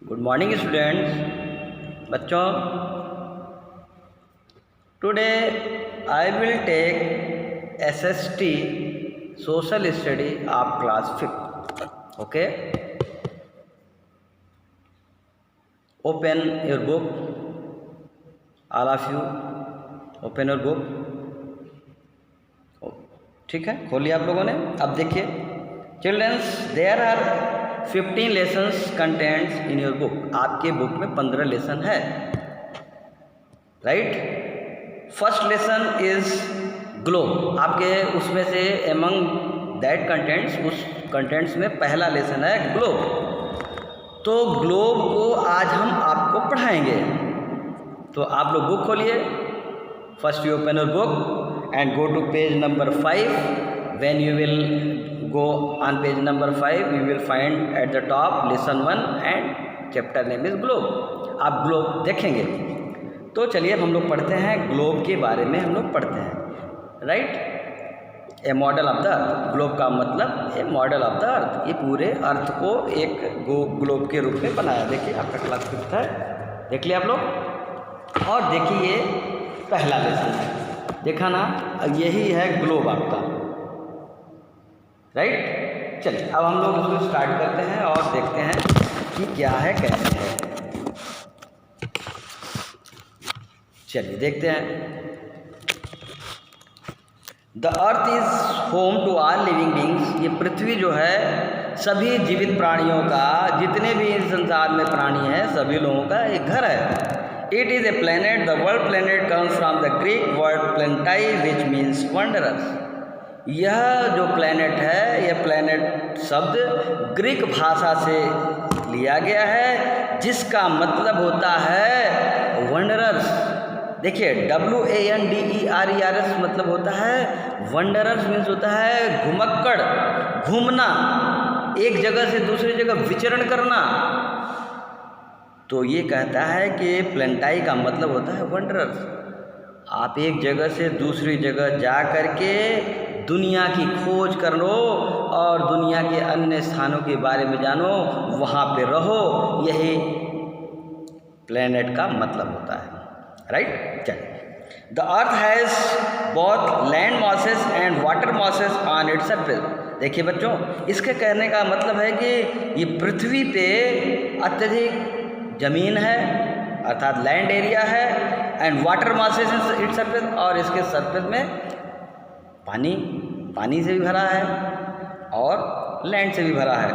Good morning students. बच्चों, today I will take SST social study of class 5th। Okay, open your book, all of you open your book. ठीक है, खोलिए आप लोगों ने। अब देखिए childrens, there are 15 lessons contents in your book. आपके बुक में 15 लेसन है, right. First lesson is globe. आपके उसमें से एमंग दैट कंटेंट्स, उस कंटेंट्स में पहला लेसन है ग्लोब। तो ग्लोब को आज हम आपको पढ़ाएंगे। तो आप लोग बुक खोलिए। First you open your book and go to page number 5। When you will go on page number 5 you will find at the top lesson 1 and chapter name is globe। आप ग्लोब देखेंगे। तो चलिए हम लोग पढ़ते हैं, globe के बारे में हम लोग पढ़ते हैं, right. A model of the earth. Globe का मतलब ए मॉडल ऑफ द अर्थ। ये पूरे अर्थ को एक ग्लोब के रूप में बनाया। देखिए आपका क्लास 5th है, देख लिया आप लोग। और देखिए ये पहला लेसन है, देखा ना, यही है ग्लोब आपका, राइट। चलिए अब हम लोग उसको स्टार्ट करते हैं और देखते हैं कि क्या है कैसे है। चलिए देखते हैं। The earth is home to all living beings. ये पृथ्वी जो है सभी जीवित प्राणियों का, जितने भी इस संसार में प्राणी हैं सभी लोगों का एक घर है। It is a planet. The word planet comes from the Greek word planetai which means wanderers. यह जो प्लैनेट है, यह प्लैनेट शब्द ग्रीक भाषा से लिया गया है, जिसका मतलब होता है वंडरर्स। देखिए WANDERERS मतलब होता है वंडरर्स, मीन्स होता है घुमक्कड़, घूमना, एक जगह से दूसरी जगह विचरण करना। तो ये कहता है कि प्लेंटाई का मतलब होता है वंडरर्स। आप एक जगह से दूसरी जगह जा कर के दुनिया की खोज करो और दुनिया के अन्य स्थानों के बारे में जानो, वहाँ पे रहो, यही प्लेनेट का मतलब होता है, राइट। चलिए, the earth has both land mosses and water mosses on its surface. देखिए बच्चों, इसके कहने का मतलब है कि ये पृथ्वी पे अत्यधिक जमीन है, अर्थात लैंड एरिया है, and water mosses its surface, और इसके सरफेस में पानी से भी भरा है और लैंड से भी भरा है।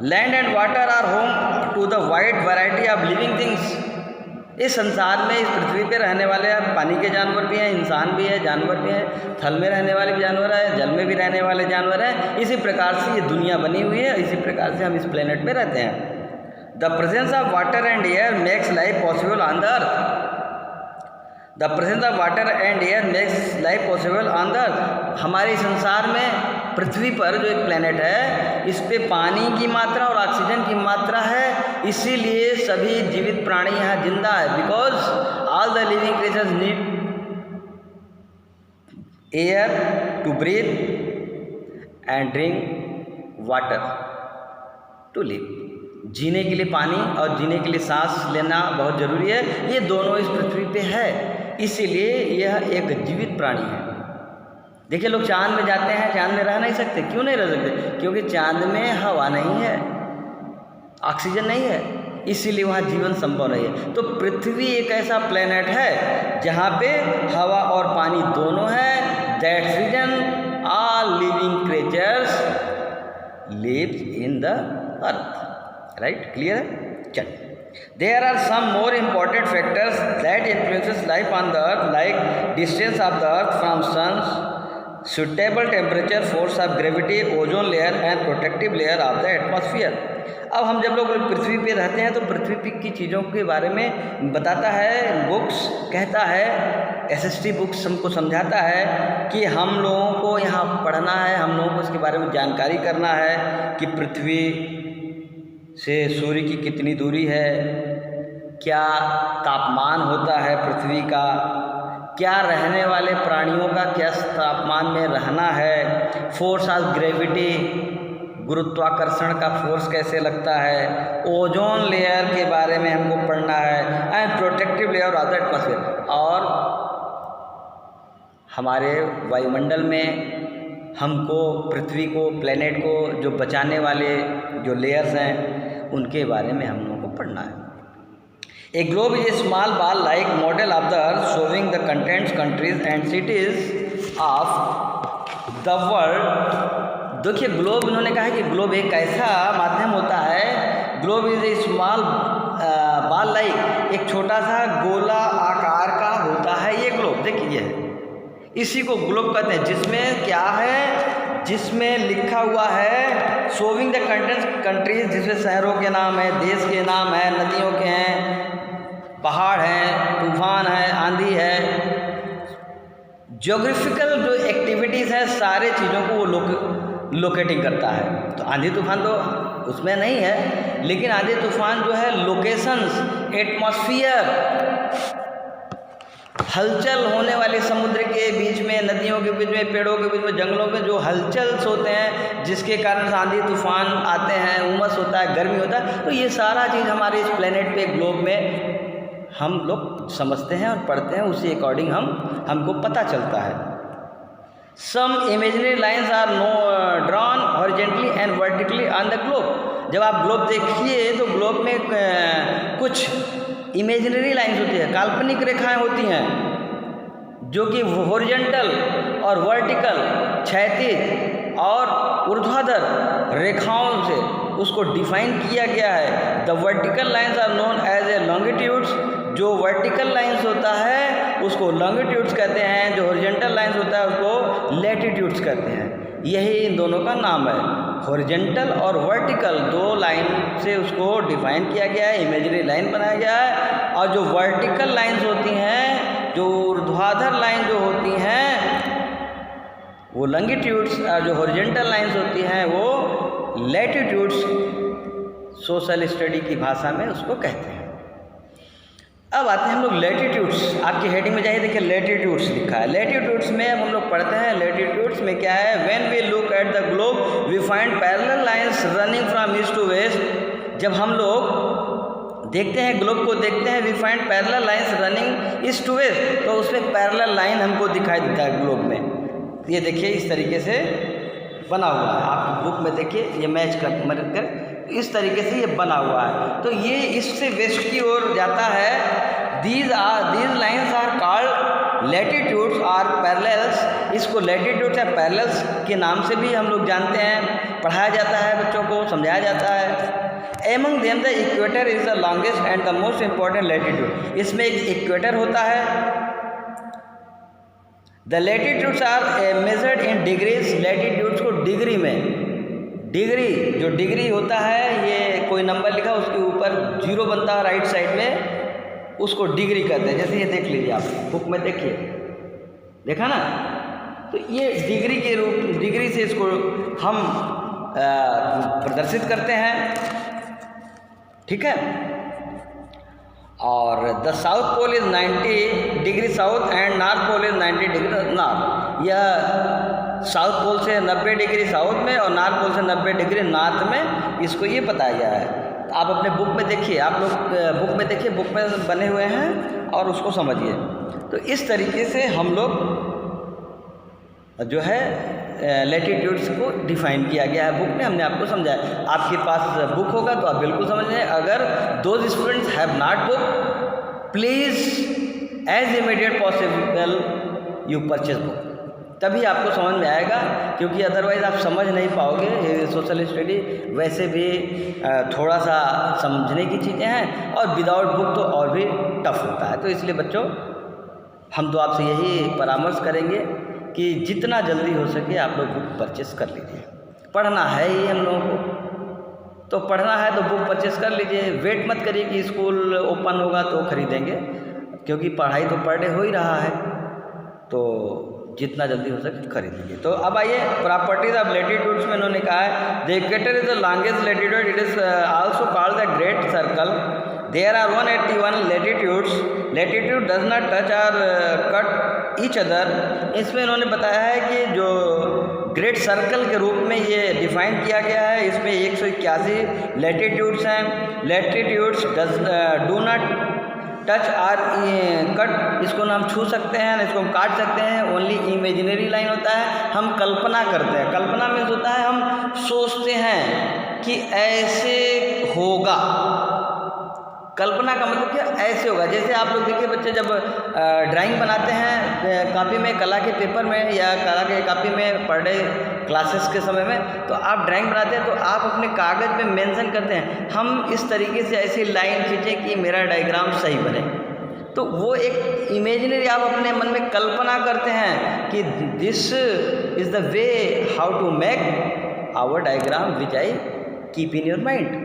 Land and water are home to the wide variety of living things. इस संसार में, इस पृथ्वी पे रहने वाले पानी के जानवर भी हैं, इंसान भी है, जानवर भी हैं, थल में रहने वाले भी जानवर हैं, जल में भी रहने वाले जानवर हैं। इसी प्रकार से ये दुनिया बनी हुई है, इसी प्रकार से हम इस प्लेनेट पे रहते हैं। The presence of water and air makes life possible on the earth. The presence of water and air makes life possible on the अर्थ। हमारे संसार में, पृथ्वी पर जो एक प्लेनेट है, इस पे पानी की मात्रा और ऑक्सीजन की मात्रा है, इसीलिए सभी जीवित प्राणी यहाँ जिंदा है। Because all the living creatures need air to breathe and drink water to live. जीने के लिए पानी और जीने के लिए सांस लेना बहुत ज़रूरी है। ये दोनों इस पृथ्वी पे है, इसीलिए यह एक जीवित प्राणी है। देखिए लोग चांद में जाते हैं, चांद में रह नहीं सकते। क्यों नहीं रह सकते? क्योंकि चांद में हवा नहीं है, ऑक्सीजन नहीं है, इसीलिए वहाँ जीवन संभव नहीं है। तो पृथ्वी एक ऐसा प्लेनेट है जहाँ पे हवा और पानी दोनों है। That's reason all living creatures lives in the earth, right. Clear है? चलिए, there are some more important factors that influences life on the earth, like distance of the earth from sun, suitable temperature, force of gravity, ozone layer and protective layer of the atmosphere. अब हम जब लोग पृथ्वी पे रहते हैं तो पृथ्वी की चीज़ों के बारे में बताता है, बुक्स कहता है, SST बुक्स हमको समझाता है कि हम लोगों को यहाँ पढ़ना है, हम लोगों को इसके बारे में जानकारी करना है कि पृथ्वी से सूर्य की कितनी दूरी है, क्या तापमान होता है पृथ्वी का, क्या रहने वाले प्राणियों का क्या तापमान में रहना है, फोर्स ऑफ ग्रेविटी, गुरुत्वाकर्षण का फोर्स कैसे लगता है, ओजोन लेयर के बारे में हमको पढ़ना है, and protective layer of the atmosphere, और हमारे वायुमंडल में हमको पृथ्वी को, प्लेनेट को जो बचाने वाले जो लेयर्स हैं उनके बारे में हम लोगों को पढ़ना है। ए globe is a small ball like model of the earth showing the contents, countries and cities of the world. देखिए ग्लोब, इन्होंने कहा है कि ग्लोब एक ऐसा माध्यम होता है, globe is a small ball like, एक छोटा सा गोला आकार का होता है ये ग्लोब। देखिए इसी को ग्लोब कहते हैं, जिसमें क्या है, जिसमें लिखा हुआ है शोविंग द कंटेंट्स, कंट्रीज, जिसमें शहरों के नाम है, देश के नाम है, नदियों के हैं, पहाड़ हैं, तूफान है, आंधी है, ज्योग्राफिकल जो एक्टिविटीज़ हैं, सारे चीज़ों को वो लोकेटिंग करता है। तो आंधी तूफान तो उसमें नहीं है, लेकिन आंधी तूफान जो है लोकेशंस, एटमॉस्फियर, हलचल होने वाले समुद्र के बीच में, नदियों के बीच में, पेड़ों के बीच में, जंगलों में जो हलचल होते हैं जिसके कारण आंधी तूफान आते हैं, उमस होता है, गर्मी होता है, तो ये सारा चीज़ हमारे इस प्लेनेट पे, ग्लोब में हम लोग समझते हैं और पढ़ते हैं, उसी अकॉर्डिंग हमको पता चलता है। Some imaginary lines are drawn horizontally and vertically on the globe. जब आप ग्लोब देखिए तो ग्लोब में कुछ इमेजिनरी लाइन्स होती है, काल्पनिक रेखाएं होती हैं, जो कि हॉरिजेंटल और वर्टिकल, क्षैतिज और ऊर्ध्वाधर रेखाओं से उसको डिफाइन किया गया है। The vertical lines are known as a longitudes. जो वर्टिकल लाइन्स होता है उसको लॉन्गिट्यूड्स कहते हैं, जो हॉरिजेंटल लाइन्स होता है उसको लैटिट्यूड्स कहते हैं। यही इन दोनों का नाम है, हॉरिजेंटल और वर्टिकल, दो लाइन से उसको डिफाइन किया गया है, इमेजिनरी लाइन बनाया गया है। और जो वर्टिकल लाइन्स होती हैं, जो ऊर्ध्वाधर लाइन जो होती हैं वो लॉन्गिट्यूड्स, और जो हॉरिजेंटल लाइन्स होती हैं वो लैटिट्यूड्स, सोशल स्टडी की भाषा में उसको कहते हैं। अब आते हैं हम लोग लैटिट्यूड्स। आपकी हेडिंग में जाइए, देखिए लैटिट्यूड्स लिखा है। लैटिट्यूड्स में हम लोग पढ़ते हैं, लैटिट्यूड्स में क्या है, when we look at the globe we find parallel lines running from east to west. जब हम लोग देखते हैं, ग्लोब को देखते हैं, we find parallel lines running east to west, तो उसमें पैरेलल लाइन हमको दिखाई देता है ग्लोब में। ये देखिए इस तरीके से बना हुआ है, आप बुक में देखिए, ये मैच कर इस तरीके से ये बना हुआ है। तो ये इससे वेस्ट की ओर जाता है। These lines are called latitudes और पैरेलल्स। इसको लैटिट्यूड्स या पैरेलल्स के नाम से भी हम लोग जानते हैं, पढ़ाया जाता है, बच्चों को समझाया जाता है। Among them the equator is the longest and the most important latitude. इसमें एक इक्वेटर होता है। The latitudes are measured in degrees. Latitudes को डिग्री में, डिग्री जो डिग्री होता है, ये कोई नंबर लिखा उसके ऊपर 0 बनता है राइट साइड में, उसको डिग्री कहते हैं। जैसे ये देख लीजिए, आप बुक में देखिए, देखा ना, तो ये डिग्री के रूप, डिग्री से इसको हम प्रदर्शित करते हैं, ठीक है। और the south pole is 90 degree south and north pole is 90 degree north. यह साउथ पोल से 90 डिग्री साउथ में और नॉर्थ पोल से 90 डिग्री नॉर्थ में, इसको ये बताया गया है। आप अपने बुक में देखिए, आप लोग बुक में देखिए, बुक में बने हुए हैं और उसको समझिए। तो इस तरीके से हम लोग जो है लैटिट्यूड्स को डिफाइन किया गया है बुक में, हमने आपको समझाया। आपके पास बुक होगा तो आप बिल्कुल समझ लें। अगर those students have not book, please as immediate possible you purchase book, तभी आपको समझ में आएगा, क्योंकि अदरवाइज़ आप समझ नहीं पाओगे। सोशल स्टडी वैसे भी थोड़ा सा समझने की चीज़ें हैं, और विदाउट बुक तो और भी टफ होता है। तो इसलिए बच्चों, हम तो आपसे यही परामर्श करेंगे कि जितना जल्दी हो सके आप लोग बुक परचेस कर लीजिए। पढ़ना है ही हम लोगों को, तो पढ़ना है तो बुक परचेस कर लीजिए। वेट मत करिए कि स्कूल ओपन होगा तो खरीदेंगे, क्योंकि पढ़ाई तो पर डे हो ही रहा है, तो जितना जल्दी हो सके खरीद लीजिए। तो अब आइए प्रॉपर्टीज ऑफ लैटिट्यूड्स में इन्होंने कहा है, the equator is the longest latitude, it is also called the great circle. There are 181 latitudes, latitude does not touch और कट ईच अदर। इसमें इन्होंने बताया है कि जो ग्रेट सर्कल के रूप में ये डिफाइन किया गया है। इसमें 181 लैटिट्यूड्स हैं। Latitudes do not touch or cut, इसको ना हम छू सकते हैं, इसको हम काट सकते हैं। ओनली इमेजिनरी लाइन होता है, हम कल्पना करते हैं। कल्पना मीन्स होता है हम सोचते हैं कि ऐसे होगा। कल्पना का मतलब क्या, ऐसे होगा। जैसे आप लोग देखिए बच्चे जब ड्राइंग बनाते हैं कॉपी में, कला के पेपर में या कला के कॉपी में पर डे क्लासेस के समय में, तो आप ड्राइंग बनाते हैं तो आप अपने कागज़ में मेंशन करते हैं हम इस तरीके से ऐसी लाइन खींचें कि मेरा डायग्राम सही बने। तो वो एक इमेजिनरी आप अपने मन में कल्पना करते हैं कि this is the way how to make our diagram which I keep in your mind.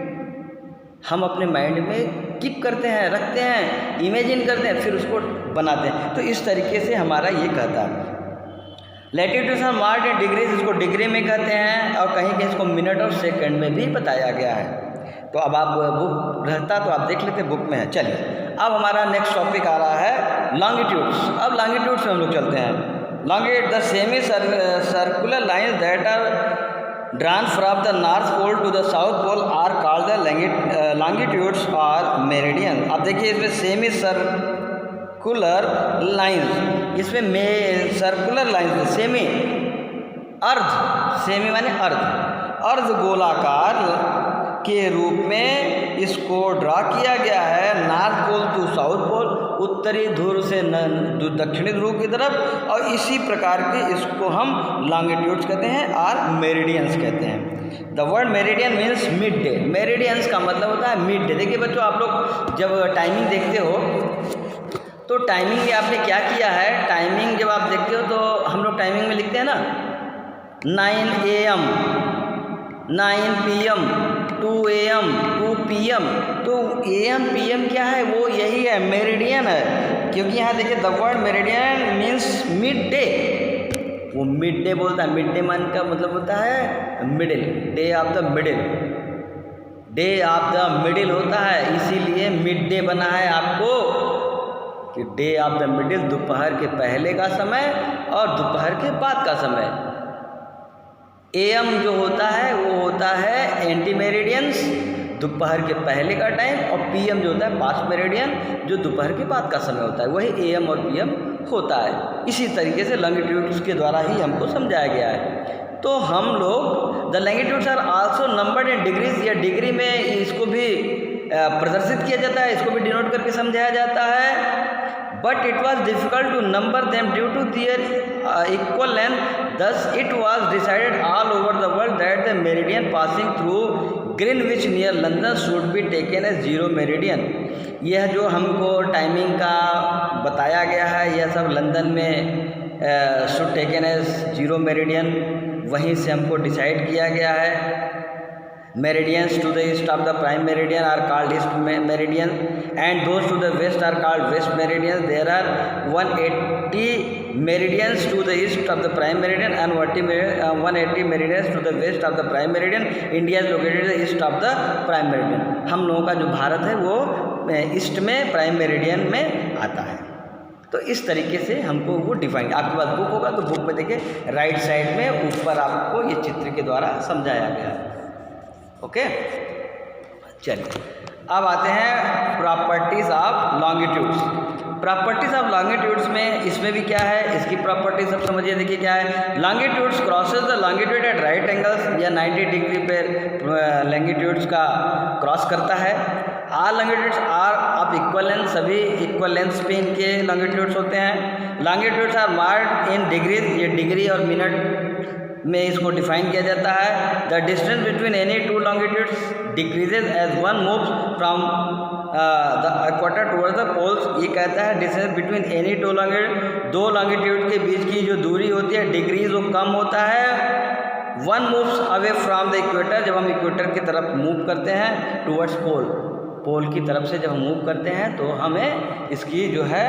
हम अपने माइंड में कीप करते हैं, रखते हैं, इमेजिन करते हैं, फिर उसको बनाते हैं। तो इस तरीके से हमारा ये कहता है। Latitudes are marked in degrees, इसको डिग्री में कहते हैं, और कहीं कहीं इसको मिनट और सेकंड में भी बताया गया है। तो अब आप बुक रहता तो आप देख लेते, बुक में है। चलिए अब हमारा नेक्स्ट टॉपिक आ रहा है लॉन्गिट्यूड्स। अब लॉन्गिट्यूड्स में हम लोग चलते हैं। Longitude the semi circular lines that are drawn from the north pole to the south pole are called the longitudes or meridian। अब देखिए इसमें सेमी सर्कुलर लाइंस, इसमें सर्कुलर लाइंस, सेमी अर्ध, सेमी माने अर्ध गोलाकार के रूप में इसको ड्रा किया गया है। North pole to south pole, उत्तरी ध्रुव से दक्षिणी ध्रुव की तरफ, और इसी प्रकार के इसको हम लॉन्गिट्यूड्स कहते हैं और मेरिडियंस कहते हैं। The word meridian means mid day. Meridians का मतलब होता है मिड डे। देखिए बच्चों, आप लोग जब टाइमिंग देखते हो तो टाइमिंग में आपने क्या किया है, टाइमिंग जब आप देखते हो तो हम लोग टाइमिंग में लिखते हैं ना 9 AM, 9 PM, 2 AM, 2 PM। तो AM PM क्या है, वो यही है, मेरिडियन है। क्योंकि यहाँ देखिए the word meridian means mid day, वो मिड डे बोलता है। मिड डे मान का मतलब होता है middle, day of the middle, day of the middle होता है। इसीलिए मिड डे बना है आपको कि डे ऑफ द मिडिल, दोपहर के पहले का समय और दोपहर के बाद का समय। AM जो होता है वो होता है एंटी मेरिडियंस, दोपहर के पहले का टाइम, और PM जो होता है पास्ट मेरिडियन, जो दोपहर के बाद का समय होता है। वही AM और PM होता है। इसी तरीके से लॉन्गिट्यूड्स के द्वारा ही हमको समझाया गया है। तो हम लोग the longitudes are also numbered in degrees, या डिग्री में इसको भी प्रदर्शित किया जाता है, इसको भी डिनोट करके समझाया जाता है। But it was difficult to number them due to their equal length, thus it was decided all over the world that the meridian passing through Greenwich near London should be taken as zero meridian। यह जो हमको timing का बताया गया है, यह सब London में should taken as zero meridian, वहीं से हमको डिसाइड किया गया है। Meridians to the east of the prime meridian are called east meridian, and those to the west are called west meridians. There are 180 meridians to the east of the prime meridian and 180 meridians to the west of the prime meridian. India is located east of the prime meridian। हम लोगों का जो भारत है वो east में prime meridian में आता है। तो इस तरीके से हमको वो डिफाइन, आपके पास बुक होगा तो बुक में देखिए राइट साइड में ऊपर आपको ये चित्र के द्वारा समझाया गया है। ओके, चलिए अब आते हैं properties of longitudes. Properties of longitudes में इसमें भी क्या है, इसकी प्रॉपर्टी सब समझिए। देखिए क्या है, longitudes crosses the longitude at right angles, या 90 डिग्री पे लॉन्गिट्यूड्स का क्रॉस करता है। All longitudes are of equal length, सभी इक्वल लेंथ पे इनके लॉन्गिट्यूड्स होते हैं। Longitudes are marked in degrees, ये डिग्री और मिनट में इसको डिफाइन किया जाता है। The distance between any two longitudes decreases as one moves from the equator towards the poles. ये कहता है distance between any to longitude, दो लॉन्गिट्यूड के बीच की जो दूरी होती है डिग्रीज, वो कम होता है। One moves away from the equator, जब हम इक्वेटर की तरफ मूव करते हैं टुवर्ड्स पोल, पोल की तरफ से जब हम मूव करते हैं तो हमें इसकी जो है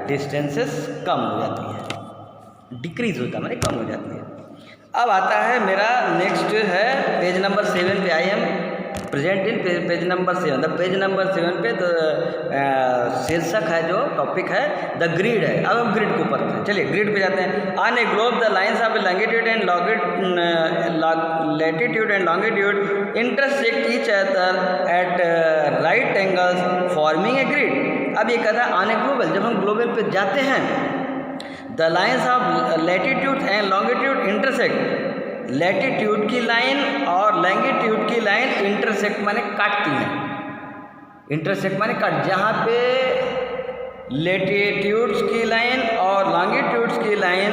डिस्टेंसेस कम हो जाती है, डिक्रीज होता है, माने कम हो जाती है। अब आता है मेरा नेक्स्ट है पेज नंबर 7 पे I am. Present in page number 7, page number 7 पे शीर्षक है, जो टॉपिक है द ग्रिड है। अब हम ग्रिड के ऊपर चलिए ग्रिड पे जाते हैं। On a globe the lines of longitude and latitude and longitude intersect each other at right angles forming a grid. अब ये कहता है ऑन ए ग्लोबल, जब हम ग्लोबल पे जाते हैं, the lines of latitude and longitude intersect, latitude की लाइन और लैंगिट्यूड की लाइन इंटरसेक्ट माने काटती हैं। इंटरसेक्ट माने काट, जहाँ पे लैटिट्यूड्स की लाइन और लॉन्गिट्यूड्स की लाइन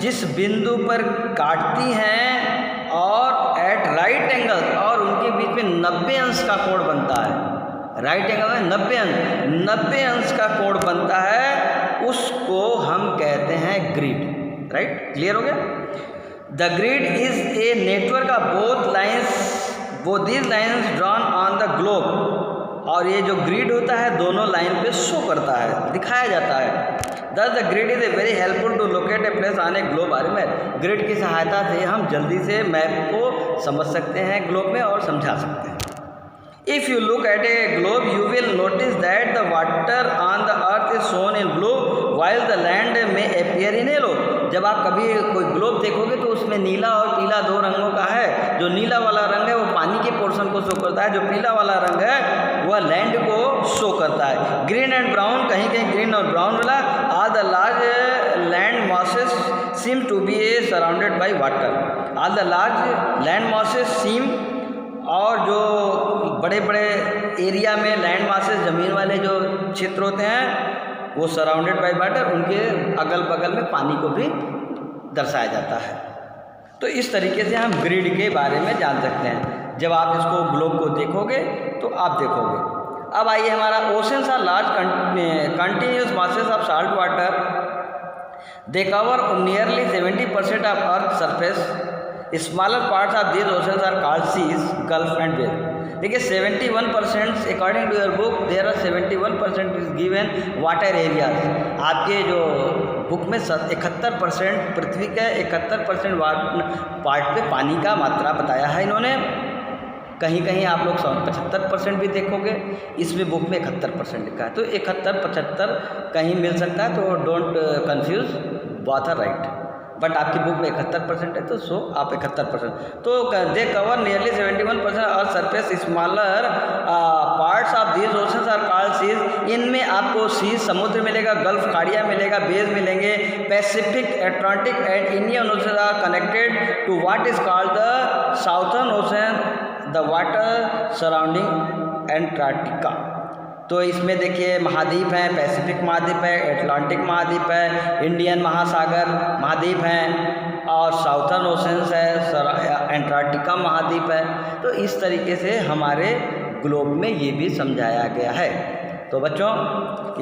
जिस बिंदु पर काटती हैं और एट राइट एंगल, और उनके बीच में 90 अंश का कोण बनता है। राइट एंगल में 90 अंश का कोण बनता है, उसको हम कहते हैं ग्रिड। राइट, क्लियर हो गया? The grid is a network of both these lines drawn on the globe. और ये जो ग्रिड होता है दोनों लाइन पे शो करता है, दिखाया जाता है। Thus the grid is a very helpful to locate a place on a globe or map. Grid की सहायता से हम जल्दी से मैप को समझ सकते हैं ग्लोब में और समझा सकते हैं। If you look at a globe, you will notice that the water on the earth is shown in blue, while the land may appear in yellow. जब आप कभी कोई ग्लोब देखोगे तो उसमें नीला और पीला 2 रंगों का है। जो नीला वाला रंग है वो पानी के पोर्शन को शो करता है, जो पीला वाला रंग है वह लैंड को शो करता है। ग्रीन एंड ब्राउन, कहीं कहीं ग्रीन और ब्राउन वाला, are the large land masses seem to be a surrounded by water. Are the large land masses seem, और जो बड़े बड़े एरिया में लैंड मासेस, ज़मीन वाले जो क्षेत्र होते हैं वो सराउंडेड बाय वाटर, उनके अगल बगल में पानी को भी दर्शाया जाता है। तो इस तरीके से हम ग्रिड के बारे में जान सकते हैं। जब आप इसको ग्लोब को देखोगे तो आप देखोगे। अब आइए, हमारा oceans are large continuous masses of salt water, they cover nearly 70% of earth surface. Smaller parts of these oceans are called seas, gulf and bell. देखिए 71% according to your book there are 71% is given water areas. आपके जो book में 71% पृथ्वी का 71% part पे पानी का मात्रा बताया है इन्होंने। कहीं कहीं आप लोग 75% भी देखोगे, इसमें बुक में 71% लिखा है। तो 71-75 कहीं मिल सकता है, तो don't confuse, both are right. But आपकी बुक में 71% है, तो सो आप 71%। तो they cover nearly 71% earth surface. Smaller parts of these oceans are called seas. इनमें आपको सीज समुद्र मिलेगा, गल्फ खाड़ियाँ मिलेगा, बेज मिलेंगे। Pacific, Atlantic and Indian Ocean are connected to what is called the Southern Ocean, the water surrounding Antarctica. तो इसमें देखिए महाद्वीप हैं, पैसिफिक महाद्वीप है, अटलांटिक महाद्वीप है, इंडियन महासागर महाद्वीप हैं, और साउथर्न ओशंस है, एंटार्क्टिका महाद्वीप है। तो इस तरीके से हमारे ग्लोब में ये भी समझाया गया है। तो बच्चों,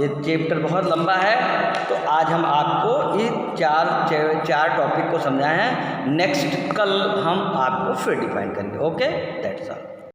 ये चैप्टर बहुत लंबा है, तो आज हम आपको ये चार टॉपिक को समझाए हैं। नेक्स्ट कल हम आपको फिर डिफाइन करेंगे। Okay, that's all.